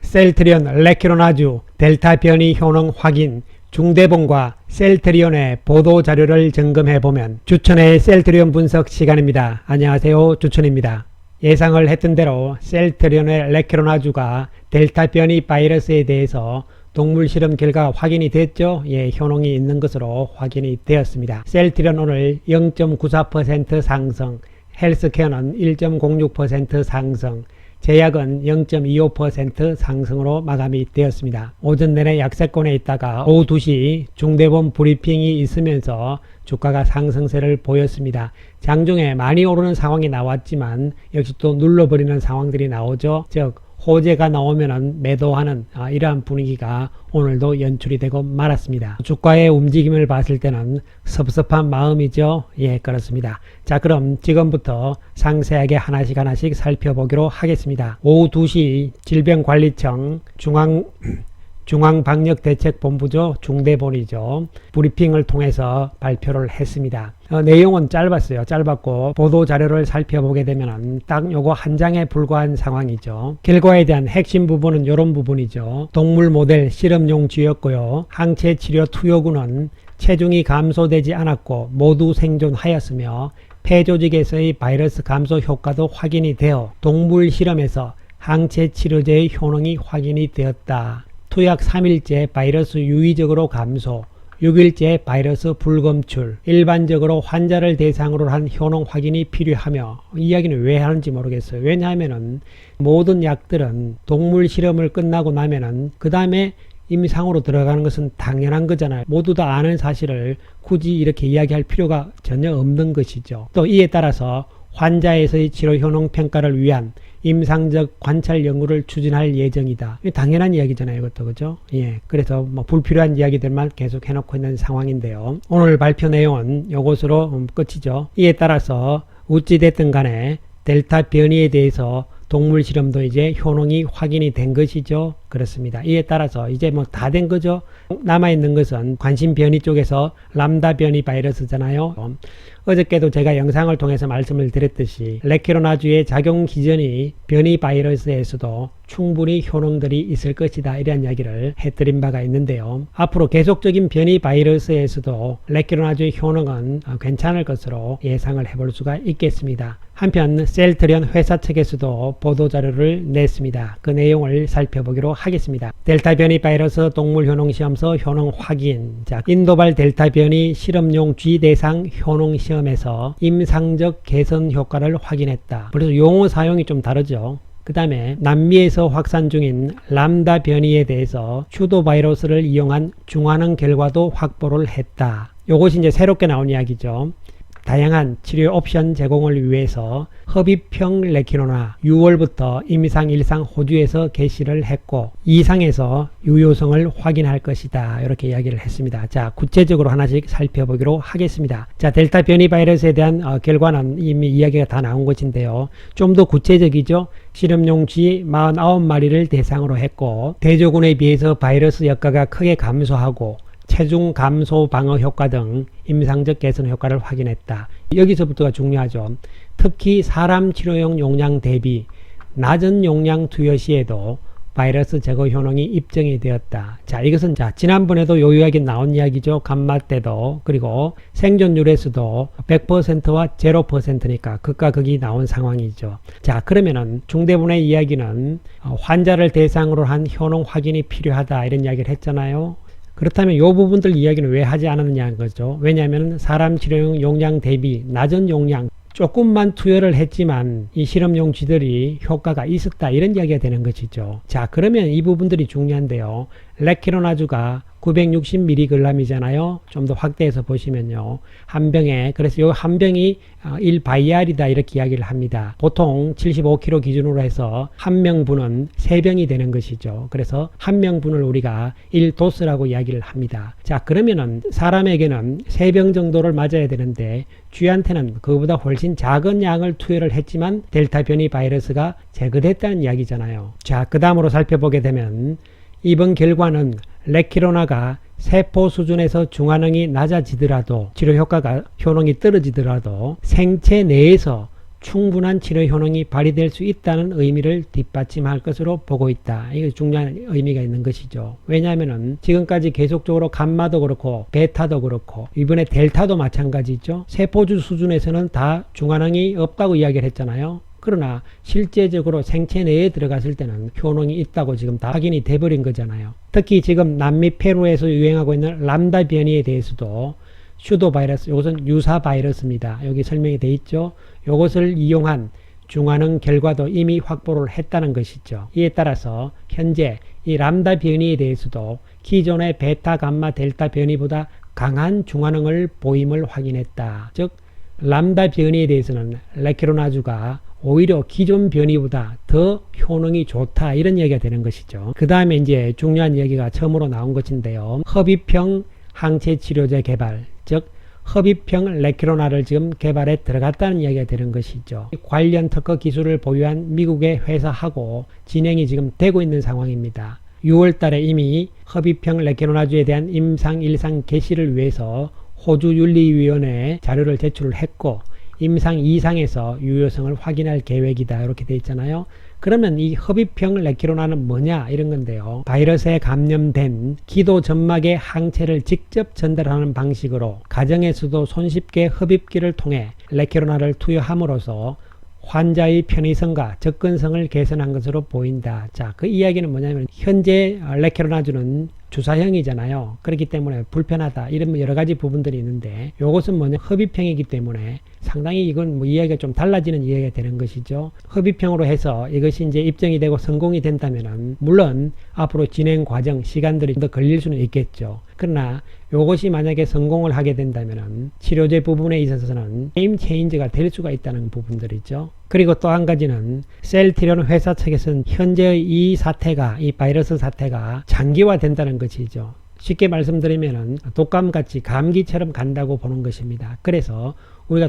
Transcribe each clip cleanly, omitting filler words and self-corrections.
셀트리온 레퀴로나주 델타 변이 효능 확인, 중대본과 셀트리온의 보도자료를 점검해보면 주천의 셀트리온 분석 시간입니다. 안녕하세요, 주천입니다. 예상을 했던 대로 셀트리온의 레퀴로나주가 델타 변이 바이러스에 대해서 동물 실험 결과 확인이 됐죠. 효능이 있는 것으로 확인이 되었습니다. 셀트리온 오늘 0.94% 상승, 헬스케어는 1.06% 상승, 제약은 0.25% 상승으로 마감이 되었습니다. 오전 내내 약세권에 있다가 오후 2시 중대본 브리핑이 있으면서 주가가 상승세를 보였습니다. 장중에 많이 오르는 상황이 나왔지만 역시 또 눌러버리는 상황들이 나오죠. 즉 호재가 나오면은 매도하는 이러한 분위기가 오늘도 연출이 되고 말았습니다. 주가의 움직임을 봤을 때는 섭섭한 마음이죠. 그렇습니다. 자, 그럼 지금부터 상세하게 하나씩 살펴보기로 하겠습니다. 오후 2시 질병관리청 중앙방역대책본부죠. 중대본이죠. 브리핑을 통해서 발표를 했습니다. 내용은 짧았어요. 짧았고 보도자료를 살펴보게 되면 딱 요거 한 장에 불과한 상황이죠. 결과에 대한 핵심 부분은 이런 부분이죠. 동물 모델 실험용 쥐였고요. 항체치료 투여군은 체중이 감소되지 않았고 모두 생존하였으며 폐조직에서의 바이러스 감소 효과도 확인이 되어 동물 실험에서 항체치료제의 효능이 확인이 되었다. 투약 3일째 바이러스 유의적으로 감소, 6일째 바이러스 불검출, 일반적으로 환자를 대상으로 한 효능 확인이 필요하며, 이 이야기는 왜 하는지 모르겠어요. 왜냐하면은 모든 약들은 동물 실험을 끝나고 나면은 그 다음에 임상으로 들어가는 것은 당연한 거잖아요. 모두 다 아는 사실을 굳이 이렇게 이야기할 필요가 전혀 없는 것이죠. 또 이에 따라서 환자에서의 치료 효능 평가를 위한 임상적 관찰 연구를 추진할 예정이다. 당연한 이야기잖아요, 이것도. 그죠? 그래서 불필요한 이야기들만 계속 해놓고 있는 상황인데요. 오늘 발표 내용은 요것으로 끝이죠. 이에 따라서 어찌됐든 간에 델타 변이에 대해서 동물 실험도 이제 효능이 확인이 된 것이죠. 그렇습니다. 이에 따라서 이제 다 된 거죠. 남아있는 것은 관심 변이 쪽에서 람다 변이 바이러스잖아요. 어저께도 제가 영상을 통해서 말씀을 드렸듯이 레퀴로나주의 작용 기전이 변이 바이러스에서도 충분히 효능들이 있을 것이다, 이런 이야기를 해드린 바가 있는데요. 앞으로 계속적인 변이 바이러스에서도 레퀴로나주의 효능은 괜찮을 것으로 예상을 해볼 수가 있겠습니다. 한편 셀트리온 회사 측에서도 보도자료를 냈습니다. 그 내용을 살펴보기로 하겠습니다. 델타 변이 바이러스 동물 효능 시험서 효능 확인. 자, 인도발 델타 변이 실험용 쥐 대상 효능 시험에서 임상적 개선 효과를 확인했다. 그래서 용어 사용이 좀 다르죠. 그 다음에 남미에서 확산 중인 람다 변이에 대해서 슈도 바이러스를 이용한 중화능 결과도 확보를 했다. 요것이 이제 새롭게 나온 이야기죠. 다양한 치료 옵션 제공을 위해서 흡입형 레퀴로나 6월부터 임상 1상 호주에서 개시를 했고 2상에서 유효성을 확인할 것이다, 이렇게 이야기를 했습니다. 자, 구체적으로 하나씩 살펴보기로 하겠습니다. 자, 델타 변이 바이러스에 대한 결과는 이미 이야기가 다 나온 것인데요. 좀 더 구체적이죠. 실험용 쥐 49마리를 대상으로 했고 대조군에 비해서 바이러스 역가가 크게 감소하고 체중 감소 방어 효과 등 임상적 개선 효과를 확인했다. 여기서부터가 중요하죠. 특히 사람 치료용 용량 대비 낮은 용량 투여 시에도 바이러스 제거 효능이 입증이 되었다. 자, 이것은 지난번에도 요 이야기 나온 이야기죠. 감마 때도. 그리고 생존율에서도 100%와 0%니까 극과 극이 나온 상황이죠. 자, 그러면은 중대본의 이야기는 환자를 대상으로 한 효능 확인이 필요하다, 이런 이야기를 했잖아요. 그렇다면 이 부분들 이야기는 왜 하지 않았느냐는 거죠. 왜냐하면 사람 치료용 용량 대비 낮은 용량 조금만 투여를 했지만 이 실험용 쥐들이 효과가 있었다, 이런 이야기가 되는 것이죠. 자, 그러면 이 부분들이 중요한데요. 레퀴로나주가 960mg이잖아요. 좀 더 확대해서 보시면요. 한 병에, 그래서 이 한 병이 1바이알이다, 이렇게 이야기를 합니다. 보통 75kg 기준으로 해서 한 명분은 3병이 되는 것이죠. 그래서 한 명분을 우리가 1도스라고 이야기를 합니다. 자, 그러면은 사람에게는 3병 정도를 맞아야 되는데 쥐한테는 그거보다 훨씬 작은 양을 투여를 했지만 델타 변이 바이러스가 제거됐다는 이야기잖아요. 자, 그 다음으로 살펴보게 되면 이번 결과는 레퀴로나가 세포 수준에서 중화능이 낮아지더라도 치료 효과가 효능이 떨어지더라도 생체 내에서 충분한 치료 효능이 발휘될 수 있다는 의미를 뒷받침할 것으로 보고 있다. 이게 중요한 의미가 있는 것이죠. 왜냐하면은 지금까지 계속적으로 감마도 그렇고 베타도 그렇고 이번에 델타도 마찬가지죠. 세포주 수준에서는 다 중환항이 없다고 이야기를 했잖아요. 그러나 실제적으로 생체 내에 들어갔을 때는 효능이 있다고 지금 다 확인이 돼버린 거잖아요. 특히 지금 남미 페루에서 유행하고 있는 람다 변이에 대해서도 슈도 바이러스, 이것은 유사 바이러스입니다. 여기 설명이 돼 있죠. 이것을 이용한 중환응 결과도 이미 확보를 했다는 것이죠. 이에 따라서 현재 이 람다 변이에 대해서도 기존의 베타, 감마, 델타 변이보다 강한 중환응을 보임을 확인했다. 즉 람다 변이에 대해서는 레케로나주가 오히려 기존 변이보다 더 효능이 좋다, 이런 얘기가 되는 것이죠. 그 다음에 이제 중요한 얘기가 처음으로 나온 것인데요. 흡입형 항체 치료제 개발, 즉 흡입형 레케로나를 지금 개발에 들어갔다는 이야기가 되는 것이죠. 관련 특허 기술을 보유한 미국의 회사하고 진행이 지금 되고 있는 상황입니다. 6월 달에 이미 흡입형 레케로나주에 대한 임상 1상 개시를 위해서 호주윤리위원회에 자료를 제출을 했고 임상 2상에서 유효성을 확인할 계획이다, 이렇게 되어 있잖아요. 그러면 이 흡입형 레케로나는 뭐냐, 이런 건데요. 바이러스에 감염된 기도 점막의 항체를 직접 전달하는 방식으로 가정에서도 손쉽게 흡입기를 통해 레케로나를 투여함으로써 환자의 편의성과 접근성을 개선한 것으로 보인다. 자, 그 이야기는 뭐냐면 현재 레케로나주는 주사형이잖아요. 그렇기 때문에 불편하다, 이런 여러 가지 부분들이 있는데 이것은 뭐냐, 흡입형이기 때문에 상당히 이건 뭐 이야기가 좀 달라지는 이야기가 되는 것이죠. 흡입형으로 해서 이것이 이제 입증이 되고 성공이 된다면은 물론 앞으로 진행 과정 시간들이 더 걸릴 수는 있겠죠. 그러나 이것이 만약에 성공을 하게 된다면은 치료제 부분에 있어서는 게임 체인저가 될 수가 있다는 부분들이죠. 그리고 또 한 가지는 셀트리온 회사 측에서는 현재의 이 사태가, 이 바이러스 사태가 장기화된다는 것이죠. 쉽게 말씀드리면은 독감같이 감기처럼 간다고 보는 것입니다. 그래서 우리가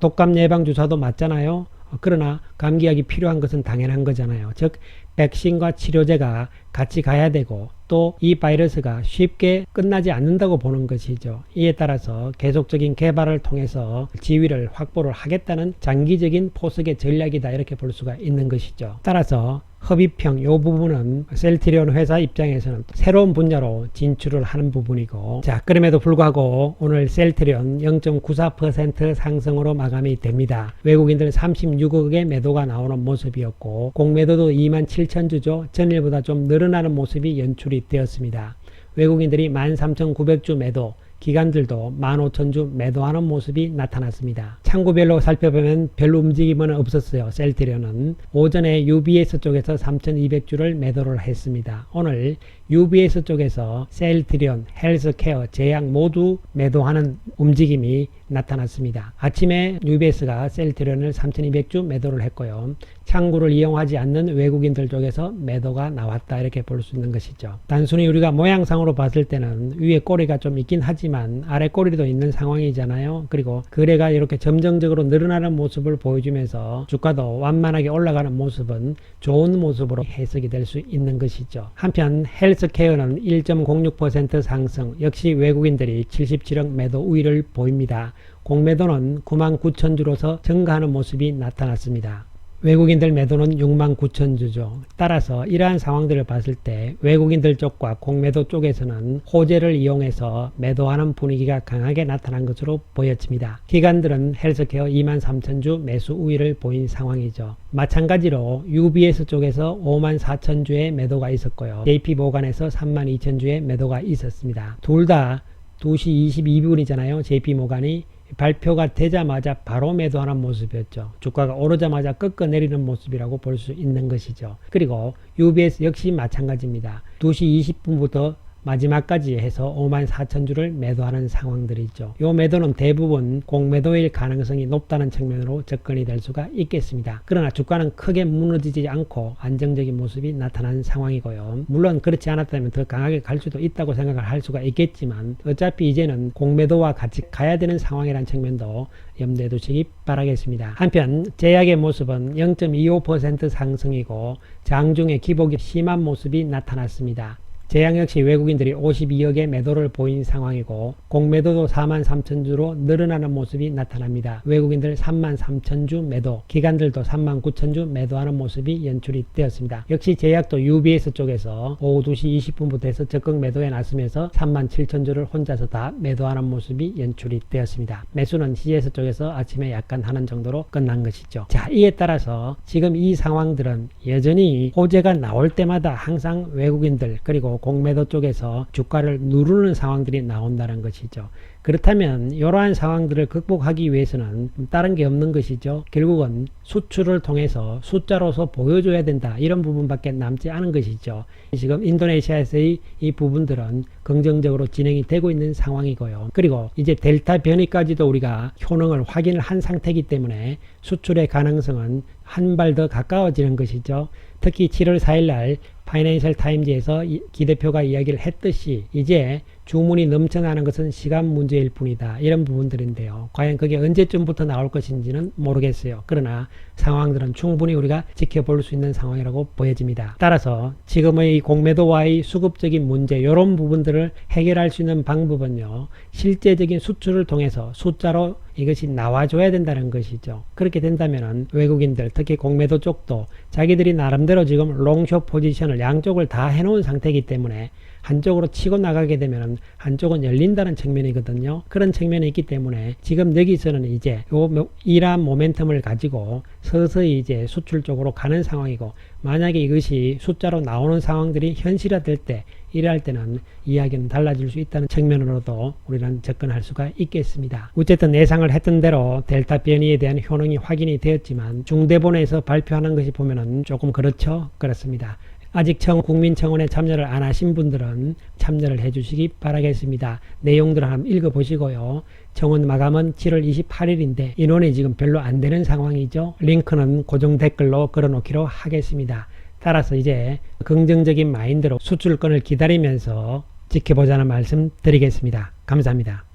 독감 예방 주사도 맞잖아요. 그러나 감기약이 필요한 것은 당연한 거잖아요. 즉 백신과 치료제가 같이 가야 되고 또 이 바이러스가 쉽게 끝나지 않는다고 보는 것이죠. 이에 따라서 계속적인 개발을 통해서 지위를 확보를 하겠다는 장기적인 포석의 전략이다, 이렇게 볼 수가 있는 것이죠. 따라서 흡입형 이 부분은 셀트리온 회사 입장에서는 새로운 분야로 진출을 하는 부분이고, 자, 그럼에도 불구하고 오늘 셀트리온 0.94% 상승으로 마감이 됩니다. 외국인들 36억의 매도가 나오는 모습이었고 공매도도 27,000주죠. 전일보다 좀 늘어나는 모습이 연출이 되었습니다. 외국인들이 13,900주 매도, 기관들도 15,000주 매도하는 모습이 나타났습니다. 창구별로 살펴보면 별 움직임은 없었어요. 셀트리온은 오전에 UBS 쪽에서 3,200주를 매도를 했습니다. 오늘 UBS 쪽에서 셀트리온, 헬스케어, 제약 모두 매도하는 움직임이 나타났습니다. 아침에 UBS가 셀트리온을 3,200주 매도를 했고요. 창구를 이용하지 않는 외국인들 쪽에서 매도가 나왔다, 이렇게 볼 수 있는 것이죠. 단순히 우리가 모양상으로 봤을 때는 위에 꼬리가 좀 있긴 하지만 아래 꼬리도 있는 상황이잖아요. 그리고 거래가 이렇게 점정적으로 늘어나는 모습을 보여주면서 주가도 완만하게 올라가는 모습은 좋은 모습으로 해석이 될 수 있는 것이죠. 한편 헬스케어는 1.06% 상승, 역시 외국인들이 77억 매도 우위를 보입니다. 공매도는 99,000주로서 증가하는 모습이 나타났습니다. 외국인들 매도는 69,000주죠. 따라서 이러한 상황들을 봤을 때 외국인들 쪽과 공매도 쪽에서는 호재를 이용해서 매도하는 분위기가 강하게 나타난 것으로 보여집니다. 기관들은 헬스케어 23,000주 매수 우위를 보인 상황이죠. 마찬가지로 UBS 쪽에서 54,000주의 매도가 있었고요. JP모간에서 32,000주의 매도가 있었습니다. 둘 다 2시 22분이잖아요. JP모간이 발표가 되자마자 바로 매도하는 모습이었죠. 주가가 오르자마자 꺾어내리는 모습이라고 볼 수 있는 것이죠. 그리고 UBS 역시 마찬가지입니다. 2시 20분부터 마지막까지 해서 54,000주를 매도하는 상황들이죠. 이 매도는 대부분 공매도일 가능성이 높다는 측면으로 접근이 될 수가 있겠습니다. 그러나 주가는 크게 무너지지 않고 안정적인 모습이 나타난 상황이고요. 물론 그렇지 않았다면 더 강하게 갈 수도 있다고 생각을 할 수가 있겠지만 어차피 이제는 공매도와 같이 가야 되는 상황이라는 측면도 염두에 두시기 바라겠습니다. 한편 제약의 모습은 0.25% 상승이고 장중에 기복이 심한 모습이 나타났습니다. 제약 역시 외국인들이 52억의 매도를 보인 상황이고 공매도도 43,000주로 늘어나는 모습이 나타납니다. 외국인들 33,000주 매도, 기관들도 39,000주 매도하는 모습이 연출이 되었습니다. 역시 제약도 UBS 쪽에서 오후 2시 20분부터 해서 적극 매도에 나서면서 37,000주를 혼자서 다 매도하는 모습이 연출이 되었습니다. 매수는 CGS 쪽에서 아침에 약간 하는 정도로 끝난 것이죠. 자, 이에 따라서 지금 이 상황들은 여전히 호재가 나올 때마다 항상 외국인들 그리고 공매도 쪽에서 주가를 누르는 상황들이 나온다는 것이죠. 그렇다면 이러한 상황들을 극복하기 위해서는 다른 게 없는 것이죠. 결국은 수출을 통해서 숫자로서 보여줘야 된다. 이런 부분밖에 남지 않은 것이죠. 지금 인도네시아에서의 이 부분들은 긍정적으로 진행이 되고 있는 상황이고요. 그리고 이제 델타 변이까지도 우리가 효능을 확인을 한 상태이기 때문에 수출의 가능성은 한 발 더 가까워지는 것이죠. 특히 7월 4일 날 파이낸셜 타임즈에서 기대표가 이야기를 했듯이 이제 주문이 넘쳐나는 것은 시간 문제일 뿐이다. 이런 부분들인데요. 과연 그게 언제쯤부터 나올 것인지는 모르겠어요. 그러나 상황들은 충분히 우리가 지켜볼 수 있는 상황이라고 보여집니다. 따라서 지금의 공매도와의 수급적인 문제 이런 부분들을 해결할 수 있는 방법은요. 실제적인 수출을 통해서 숫자로 이것이 나와줘야 된다는 것이죠. 그렇게 된다면 외국인들 특히 공매도 쪽도 자기들이 나름대로 지금 롱숏 포지션을 양쪽을 다 해놓은 상태이기 때문에 한쪽으로 치고 나가게 되면 한쪽은 열린다는 측면이거든요. 그런 측면이 있기 때문에 지금 여기서는 이제 이러한 모멘텀을 가지고 서서히 이제 수출 쪽으로 가는 상황이고 만약에 이것이 숫자로 나오는 상황들이 현실화될 때 이럴 때는 이야기는 달라질 수 있다는 측면으로도 우리는 접근할 수가 있겠습니다. 어쨌든 예상을 했던 대로 델타 변이에 대한 효능이 확인이 되었지만 중대본에서 발표하는 것이 보면은 조금 그렇죠? 그렇습니다. 아직 국민청원에 참여를 안 하신 분들은 참여를 해 주시기 바라겠습니다. 내용들을 한번 읽어보시고요. 청원 마감은 7월 28일인데 인원이 지금 별로 안 되는 상황이죠. 링크는 고정 댓글로 걸어놓기로 하겠습니다. 따라서 이제 긍정적인 마인드로 수출권을 기다리면서 지켜보자는 말씀 드리겠습니다. 감사합니다.